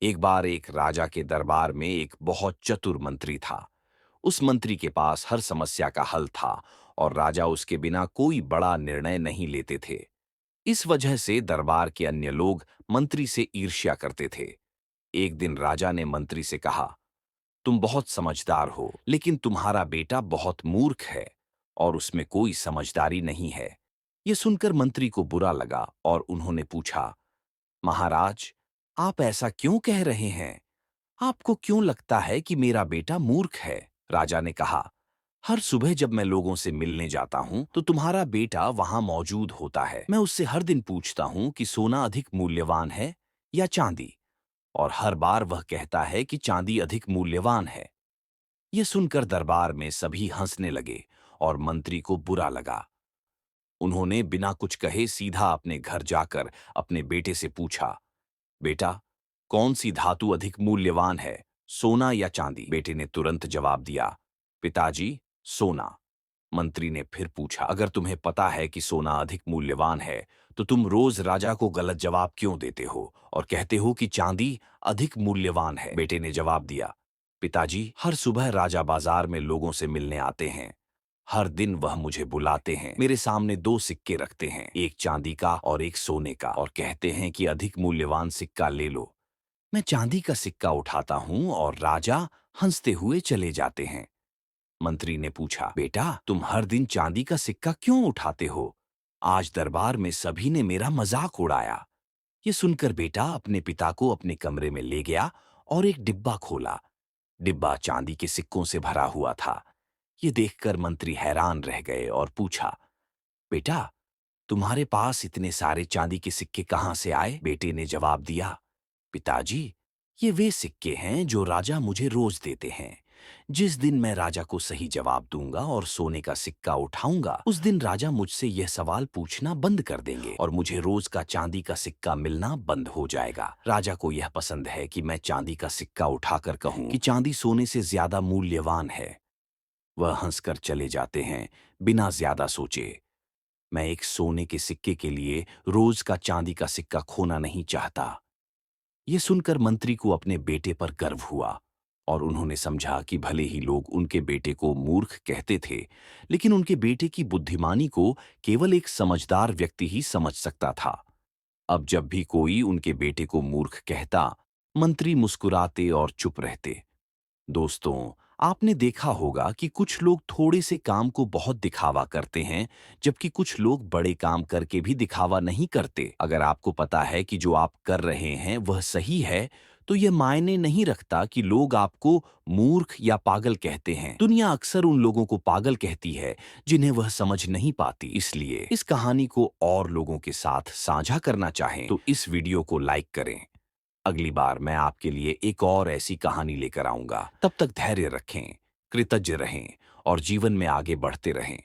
एक बार एक राजा के दरबार में एक बहुत चतुर मंत्री था। उस मंत्री के पास हर समस्या का हल था और राजा उसके बिना कोई बड़ा निर्णय नहीं लेते थे। इस वजह से दरबार के अन्य लोग मंत्री से ईर्ष्या करते थे। एक दिन राजा ने मंत्री से कहा, तुम बहुत समझदार हो, लेकिन तुम्हारा बेटा बहुत मूर्ख है और उसमें कोई समझदारी नहीं है। यह सुनकर मंत्री को बुरा लगा और उन्होंने पूछा, महाराज, आप ऐसा क्यों कह रहे हैं? आपको क्यों लगता है कि मेरा बेटा मूर्ख है? राजा ने कहा, हर सुबह जब मैं लोगों से मिलने जाता हूं तो तुम्हारा बेटा वहां मौजूद होता है। मैं उससे हर दिन पूछता हूं कि सोना अधिक मूल्यवान है या चांदी, और हर बार वह कहता है कि चांदी अधिक मूल्यवान है। यह सुनकर दरबार में सभी हंसने लगे और मंत्री को बुरा लगा। उन्होंने बिना कुछ कहे सीधा अपने घर जाकर अपने बेटे से पूछा, बेटा, कौन सी धातु अधिक मूल्यवान है, सोना या चांदी? बेटे ने तुरंत जवाब दिया, पिताजी, सोना। मंत्री ने फिर पूछा, अगर तुम्हें पता है कि सोना अधिक मूल्यवान है तो तुम रोज राजा को गलत जवाब क्यों देते हो और कहते हो कि चांदी अधिक मूल्यवान है? बेटे ने जवाब दिया, पिताजी, हर सुबह राजा बाजार में लोगों से मिलने आते हैं। हर दिन वह मुझे बुलाते हैं, मेरे सामने दो सिक्के रखते हैं, एक चांदी का और एक सोने का, और कहते हैं कि अधिक मूल्यवान सिक्का ले लो। मैं चांदी का सिक्का उठाता हूं और राजा हंसते हुए चले जाते हैं। मंत्री ने पूछा, बेटा, तुम हर दिन चांदी का सिक्का क्यों उठाते हो? आज दरबार में सभी ने मेरा मजाक उड़ाया। ये सुनकर बेटा अपने पिता को अपने कमरे में ले गया और एक डिब्बा खोला। डिब्बा चांदी के सिक्कों से भरा हुआ था। ये देखकर मंत्री हैरान रह गए और पूछा, बेटा, तुम्हारे पास इतने सारे चांदी के सिक्के कहां से आए? बेटे ने जवाब दिया, पिताजी, ये वे सिक्के हैं जो राजा मुझे रोज देते हैं। जिस दिन मैं राजा को सही जवाब दूंगा और सोने का सिक्का उठाऊंगा, उस दिन राजा मुझसे यह सवाल पूछना बंद कर देंगे और मुझे रोज का चांदी का सिक्का मिलना बंद हो जाएगा। राजा को यह पसंद है कि मैं चांदी का सिक्का उठाकर कहूं कि चांदी सोने से ज्यादा मूल्यवान है। वह हंसकर चले जाते हैं बिना ज्यादा सोचे। मैं एक सोने के सिक्के के लिए रोज का चांदी का सिक्का खोना नहीं चाहता। ये सुनकर मंत्री को अपने बेटे पर गर्व हुआ और उन्होंने समझा कि भले ही लोग उनके बेटे को मूर्ख कहते थे, लेकिन उनके बेटे की बुद्धिमानी को केवल एक समझदार व्यक्ति ही समझ सकता था। अब जब भी कोई उनके बेटे को मूर्ख कहता, मंत्री मुस्कुराते और चुप रहते। दोस्तों, आपने देखा होगा कि कुछ लोग थोड़े से काम को बहुत दिखावा करते हैं, जबकि कुछ लोग बड़े काम करके भी दिखावा नहीं करते। अगर आपको पता है कि जो आप कर रहे हैं वह सही है, तो यह मायने नहीं रखता कि लोग आपको मूर्ख या पागल कहते हैं। दुनिया अक्सर उन लोगों को पागल कहती है जिन्हें वह समझ नहीं पाती। इसलिए इस कहानी को और लोगों के साथ साझा करना चाहें तो इस वीडियो को लाइक करें। अगली बार मैं आपके लिए एक और ऐसी कहानी लेकर आऊंगा। तब तक धैर्य रखें, कृतज्ञ रहें और जीवन में आगे बढ़ते रहें।